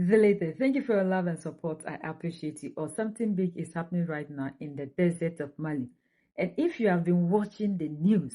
Zelete, thank you for your love and support. I appreciate it. Or something big is happening right now in the desert of Mali. And if you have been watching the news,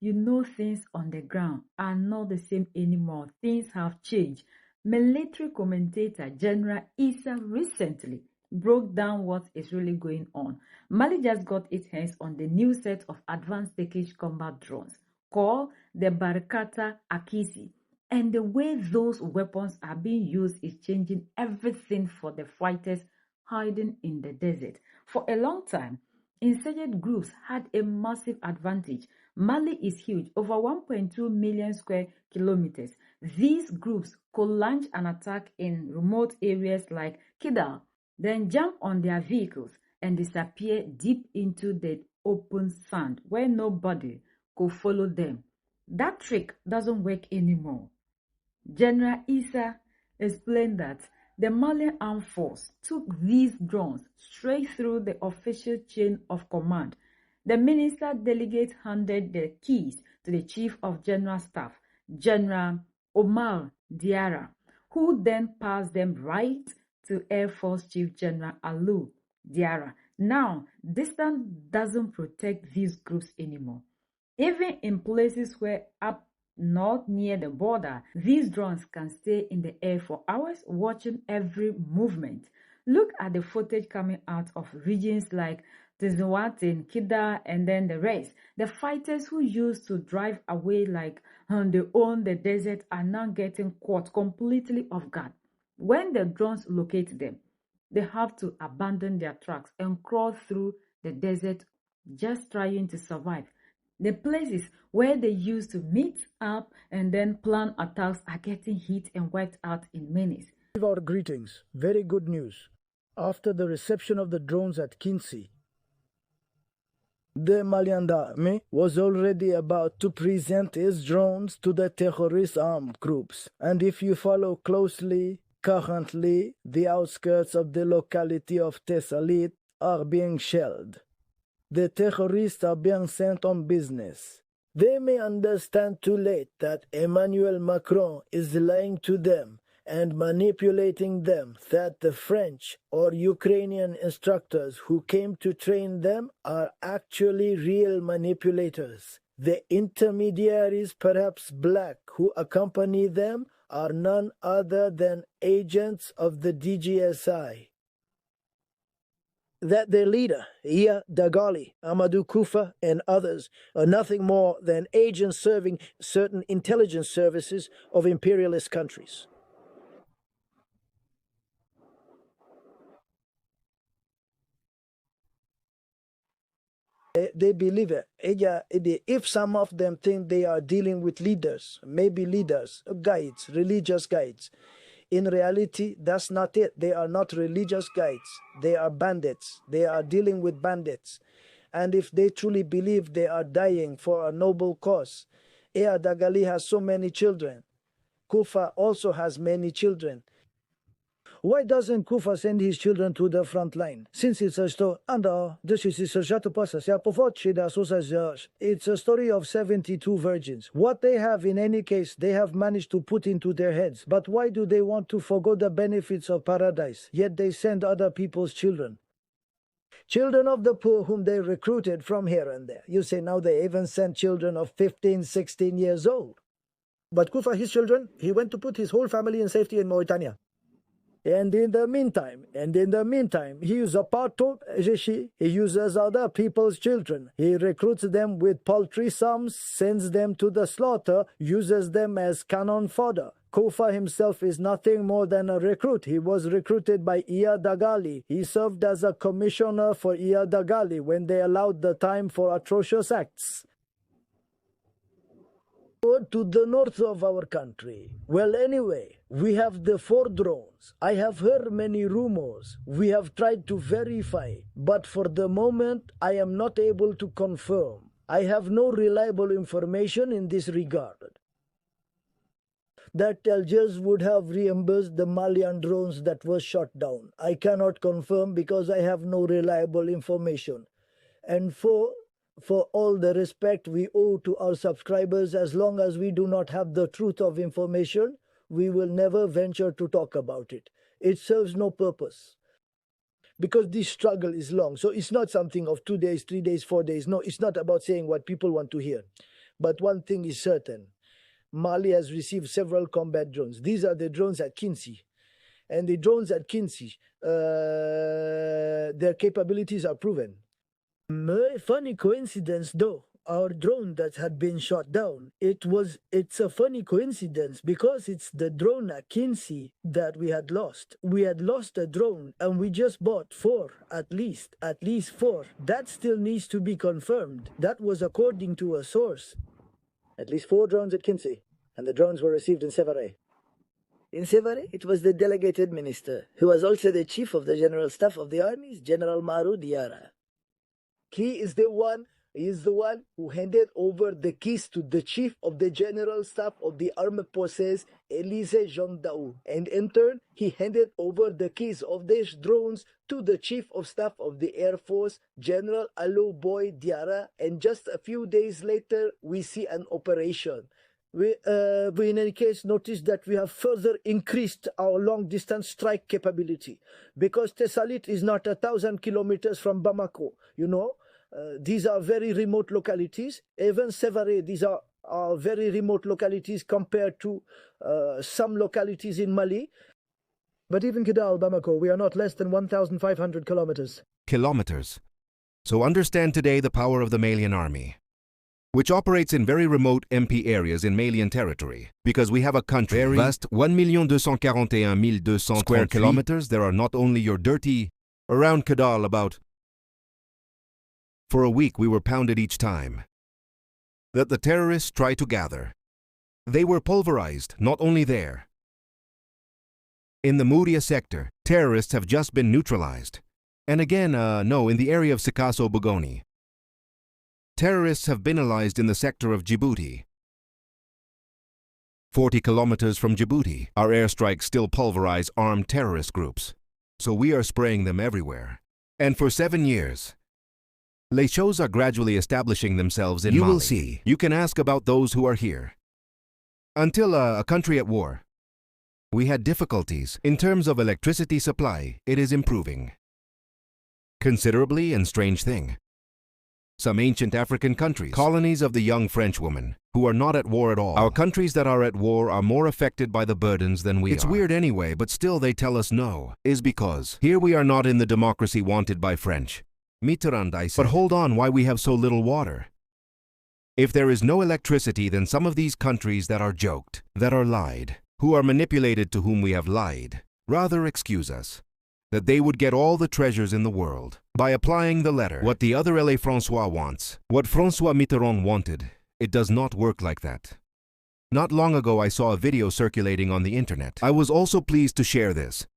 you know things on the ground are not the same anymore. Things have changed. Military commentator General Issa recently broke down what is really going on. Mali just got its hands on the new set of advanced package combat drones called the Barakata Akisi. And the way those weapons are being used is changing everything for the fighters hiding in the desert. For a long time, insurgent groups had a massive advantage. Mali is huge, over 1.2 million square kilometers. These groups could launch an attack in remote areas like Kidal, then jump on their vehicles and disappear deep into the open sand where nobody could follow them. That trick doesn't work anymore. General Issa explained that the Malian Armed Force took these drones straight through the official chain of command. The minister delegate handed the keys to the Chief of General Staff, General Omar Diarra, who then passed them right to Air Force Chief General Alou Diarra. Now, distance doesn't protect these groups anymore. Even in places where up not near the border, these drones can stay in the air for hours watching every movement. Look at the footage coming out of regions like Tizawat, Kida, and then the rest. The fighters who used to drive away like they own the desert are now getting caught completely off guard. When the drones locate them, they have to abandon their tracks and crawl through the desert just trying to survive. The places where they used to meet up and then plan attacks are getting hit and wiped out in minutes. Our greetings. Very good news. After the reception of the drones at Kinsi, the Malian army was already about to present its drones to the terrorist armed groups. And if you follow closely, currently the outskirts of the locality of Tessalit are being shelled. The terrorists are being sent on business. They may understand too late that Emmanuel Macron is lying to them and manipulating them, that the French or Ukrainian instructors who came to train them are actually real manipulators. The intermediaries, perhaps black, who accompany them are none other than agents of the DGSI. That their leader, Iya Dagali, Amadou Kufa, and others are nothing more than agents serving certain intelligence services of imperialist countries. They believe it. If some of them think they are dealing with leaders, maybe leaders, guides, religious guides, in reality, that's not it. They are not religious guides. They are bandits. They are dealing with bandits. And if they truly believe they are dying for a noble cause, Ea Dagali has so many children. Kufa also has many children. Why doesn't Kufa send his children to the front line? Since it's a story, it's a story of 72 virgins. What they have in any case, they have managed to put into their heads. But why do they want to forgo the benefits of paradise? Yet they send other people's children. Children of the poor whom they recruited from here and there. You say now they even send children of 15, 16 years old. But Kufa, his children, he went to put his whole family in safety in Mauritania. And in the meantime, he is a part of Jeshi. He uses other people's children. He recruits them with paltry sums, sends them to the slaughter, uses them as cannon fodder. Kufa himself is nothing more than a recruit. He was recruited by Iya Dagali. He served as a commissioner for Iya Dagali when they allowed the time for atrocious acts. To the north of our country. Well, anyway, we have the 4 drones. I have heard many rumors. We have tried to verify, but for the moment, I am not able to confirm. I have no reliable information in this regard. That Algiers would have reimbursed the Malian drones that were shot down. I cannot confirm because I have no reliable information. And for all the respect we owe to our subscribers, as long as we do not have the truth of information, we will never venture to talk about it. It serves no purpose. Because this struggle is long. So it's not something of 2 days, 3 days, 4 days. No, it's not about saying what people want to hear. But one thing is certain. Mali has received several combat drones. These are the drones at Kinsey. And the drones at Kinsey, their capabilities are proven. Funny coincidence though. Our drone that had been shot down, it's a funny coincidence because it's the drone at Kinsey that we had lost. We had lost a drone and we just bought 4, at least 4. That still needs to be confirmed. That was according to a source. At least 4 drones at Kinsey, and the drones were received in Sévaré. In Sévaré, it was the delegated minister, who was also the chief of the general staff of the armies, General Maru Diarra. He is the one who handed over the keys to the chief of the general staff of the armed forces, Élysée Gendaou. And in turn, he handed over the keys of these drones to the chief of staff of the Air Force, General Alou Boy Diarra. And just a few days later, we see an operation. We in any case notice that we have further increased our long-distance strike capability because Tessalit is not 1,000 kilometers from Bamako, you know. These are very remote localities. Even Sévaré, these are very remote localities compared to some localities in Mali. But even Kidal, Bamako, we are not less than 1,500 kilometers. Kilometers. So understand today the power of the Malian army, which operates in very remote MP areas in Malian territory, because we have a country very vast, 1,241,200 square kilometers. There are not only your dirty, around Kidal about. For a week we were pounded each time that the terrorists tried to gather. They were pulverized, not only there. In the Moudia sector, terrorists have just been neutralized. And again, in the area of Sikasso-Bogoni. Terrorists have been allied in the sector of Djibouti. 40 kilometers from Djibouti, our airstrikes still pulverize armed terrorist groups. So we are spraying them everywhere. And for 7 years, les choses are gradually establishing themselves in Mali. You will see. You can ask about those who are here. Until a country at war, we had difficulties. In terms of electricity supply, it is improving considerably, and strange thing. Some ancient African countries, colonies of the young French woman, who are not at war at all. Our countries that are at war are more affected by the burdens than we are. It's weird anyway, but still they tell us no, is because here we are not in the democracy wanted by French. Mitterrand, I said. But hold on, why we have so little water? If there is no electricity, then some of these countries that are joked, that are lied, who are manipulated, to whom we have lied, rather excuse us, that they would get all the treasures in the world by applying the letter. What the other L.A. François wants, what François Mitterrand wanted, it does not work like that. Not long ago I saw a video circulating on the internet. I was also pleased to share this,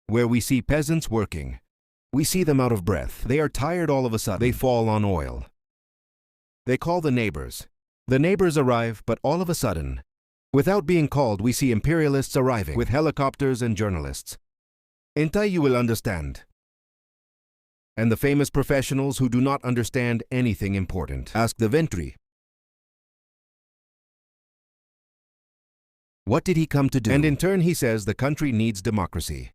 where we see peasants working. We see them out of breath. They are tired all of a sudden. They fall on oil. They call the neighbors. The neighbors arrive, but all of a sudden, without being called, we see imperialists arriving with helicopters and journalists. Until you will understand. And the famous professionals who do not understand anything important. Ask the Ventry. What did he come to do? And in turn he says the country needs democracy.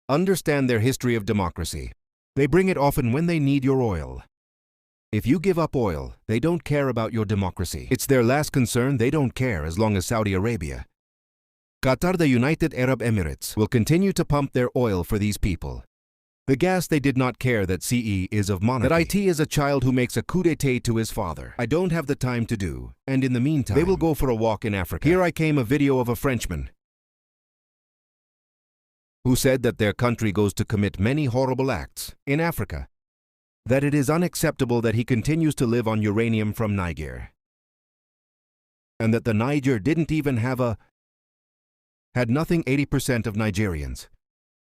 Understand their history of democracy. They bring it often when they need your oil. If you give up oil, they don't care about your democracy. It's their last concern. They don't care as long as Saudi Arabia, Qatar, the United Arab Emirates, will continue to pump their oil for these people. The gas, they did not care that CE is of monarchy. That IT is a child who makes a coup d'etat to his father. I don't have the time to do. And in the meantime, they will go for a walk in Africa. Here I came a video of a Frenchman who said that their country goes to commit many horrible acts in Africa, that it is unacceptable that he continues to live on uranium from Niger, and that the Niger didn't even have had nothing. 80% of Nigerians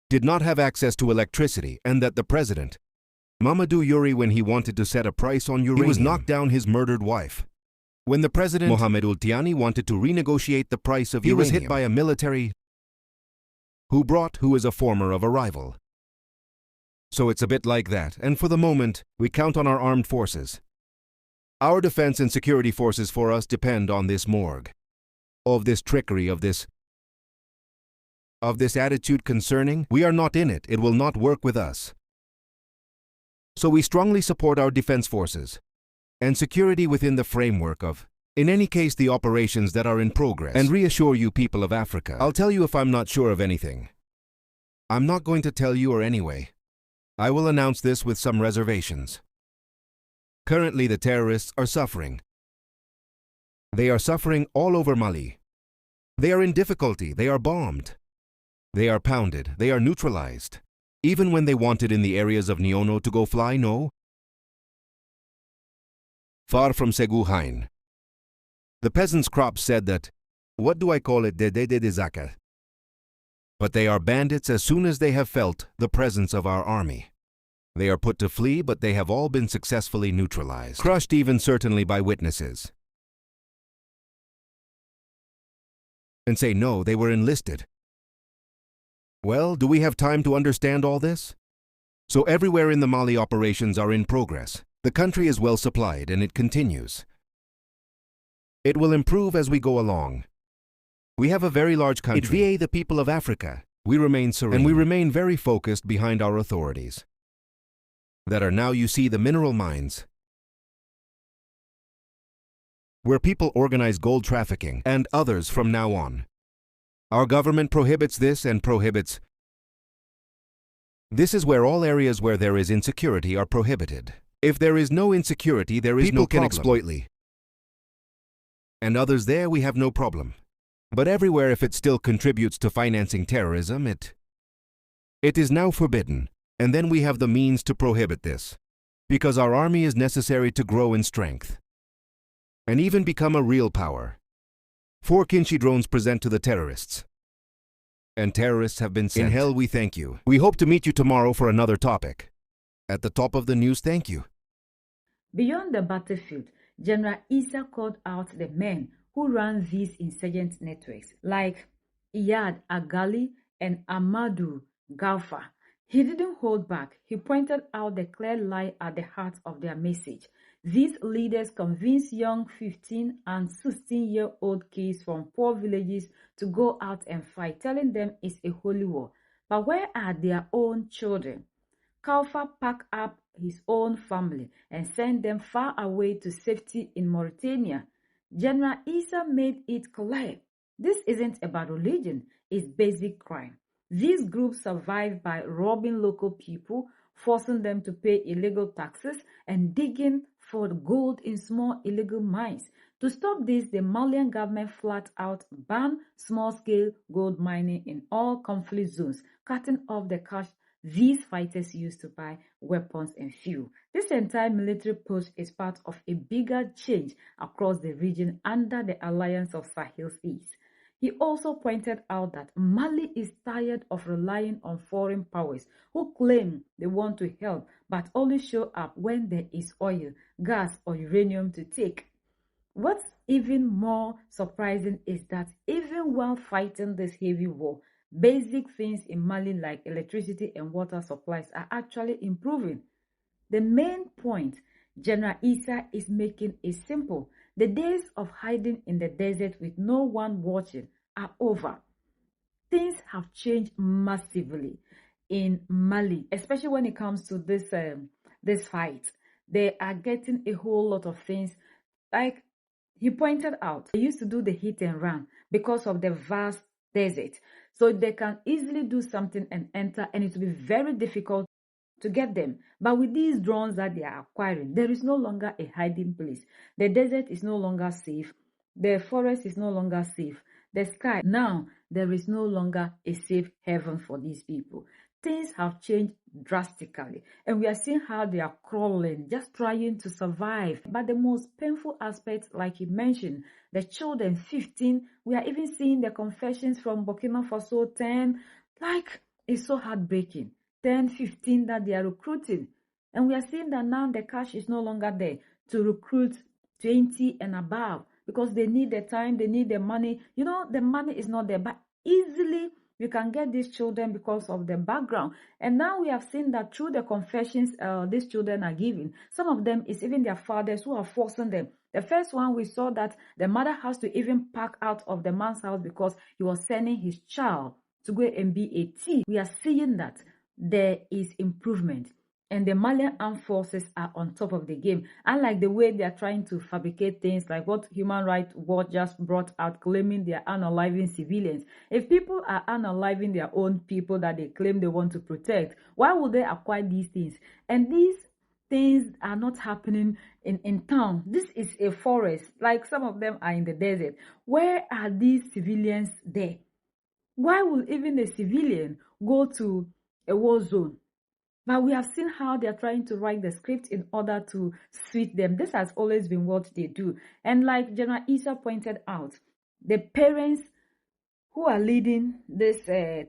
did not have access to electricity, and that the president, Mamadou Yuri, when he wanted to set a price on uranium, he was knocked down his murdered wife. When the president, Mohamed Ould-Tiani, wanted to renegotiate the price of uranium, he was hit by a military who is a former of a rival. So it's a bit like that, and for the moment, we count on our armed forces. Our defense and security forces for us depend on this morgue. of this trickery, of this attitude concerning. We are not in it. It will not work with us. So we strongly support our defense forces and security within the framework of, in any case, the operations that are in progress. And reassure you, people of Africa, I'll tell you if I'm not sure of anything. I'm not going to tell you, or anyway. I will announce this with some reservations. Currently, the terrorists are suffering. They are suffering all over Mali. They are in difficulty. They are bombed. They are pounded. They are neutralized. Even when they wanted in the areas of Niono to go fly, no. Far from Seguhain. The peasants' crops said that, what do I call it, de Zaka. But they are bandits as soon as they have felt the presence of our army. They are put to flee, but they have all been successfully neutralized, crushed even certainly by witnesses. And say, no, they were enlisted. Well, do we have time to understand all this? So everywhere in the Mali operations are in progress. The country is well supplied and it continues. It will improve as we go along. We have a very large country. It VA the people of Africa. We remain serene. And we remain very focused behind our authorities. That are now, you see, the mineral mines, where people organize gold trafficking and others from now on. Our government prohibits this and prohibits. This is where all areas where there is insecurity are prohibited. If there is no insecurity, there is no problem. People can exploit. And others there, we have no problem. But everywhere, if it still contributes to financing terrorism, it is now forbidden. And then we have the means to prohibit this, because our army is necessary to grow in strength and even become a real power. 4 Kinshi drones present to the terrorists. And terrorists have been sent. In hell, we thank you. We hope to meet you tomorrow for another topic. At the top of the news, thank you. Beyond the battlefield, General Issa called out the men who run these insurgent networks, like Iyad Agali and Amadou Galfa. He didn't hold back. He pointed out the clear lie at the heart of their message. These leaders convinced young 15 and 16-year-old kids from poor villages to go out and fight, telling them it's a holy war. But where are their own children? Kalfa packed up his own family and sent them far away to safety in Mauritania. General Issa made it clear. This isn't about religion, it's basic crime. These groups survive by robbing local people, forcing them to pay illegal taxes, and digging for gold in small illegal mines. To stop this, the Malian government flat out banned small-scale gold mining in all conflict zones, cutting off the cash these fighters use to buy weapons and fuel. This entire military push is part of a bigger change across the region under the Alliance of Sahel's East. He also pointed out that Mali is tired of relying on foreign powers who claim they want to help but only show up when there is oil, gas, or uranium to take. What's even more surprising is that even while fighting this heavy war, basic things in Mali like electricity and water supplies are actually improving. The main point General Issa is making is simple. The days of hiding in the desert with no one watching are over. Things have changed massively in Mali, especially when it comes to this fight. They are getting a whole lot of things. Like he pointed out, they used to do the hit and run because of the vast desert. So they can easily do something and enter, and it will be very difficult to get them. But with these drones that they are acquiring, there is no longer a hiding place. The desert is no longer safe. The forest is no longer safe. The sky, now there is no longer a safe haven for these people. Things have changed drastically, and we are seeing how they are crawling, just trying to survive. But the most painful aspect, like you mentioned, the children, 15, we are even seeing the confessions from Burkina Faso, 10, like, it's so heartbreaking. 10, 15 that they are recruiting. And we are seeing that now the cash is no longer there to recruit 20 and above because they need the time, they need the money. You know, the money is not there, but easily you can get these children because of the background. And now we have seen that through the confessions these children are giving, some of them is even their fathers who are forcing them. The first one, we saw that the mother has to even pack out of the man's house because he was sending his child to go and be a thief. We are seeing that there is improvement. And the Malian armed forces are on top of the game. Unlike the way they are trying to fabricate things like what Human Rights Watch just brought out, claiming they are unaliving civilians. If people are unaliving their own people that they claim they want to protect, why would they acquire these things? And these things are not happening in town. This is a forest. Like some of them are in the desert. Where are these civilians there? Why would even a civilian go to a war zone? But we have seen how they are trying to write the script in order to suit them. This has always been what they do. And like General Issa pointed out, the parents who are leading this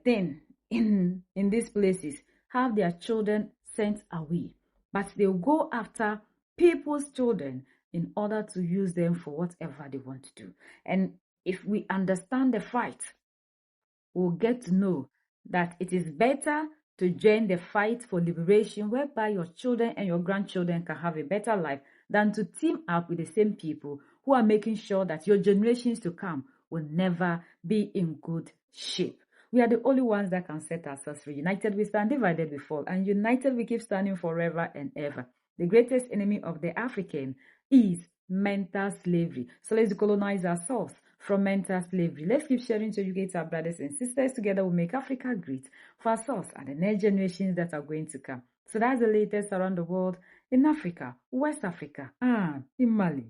thing in these places have their children sent away. But they'll go after people's children in order to use them for whatever they want to do. And if we understand the fight, we'll get to know that it is better to join the fight for liberation, whereby your children and your grandchildren can have a better life, than to team up with the same people who are making sure that your generations to come will never be in good shape. We are the only ones that can set ourselves free. United we stand, divided we fall, and united we keep standing forever and ever. The greatest enemy of the African is mental slavery. So let's decolonize ourselves from mental slavery. Let's keep sharing to educate our brothers and sisters. Together we'll make Africa great for ourselves and the next generations that are going to come. So that's the latest around the world in Africa, West Africa, and in Mali.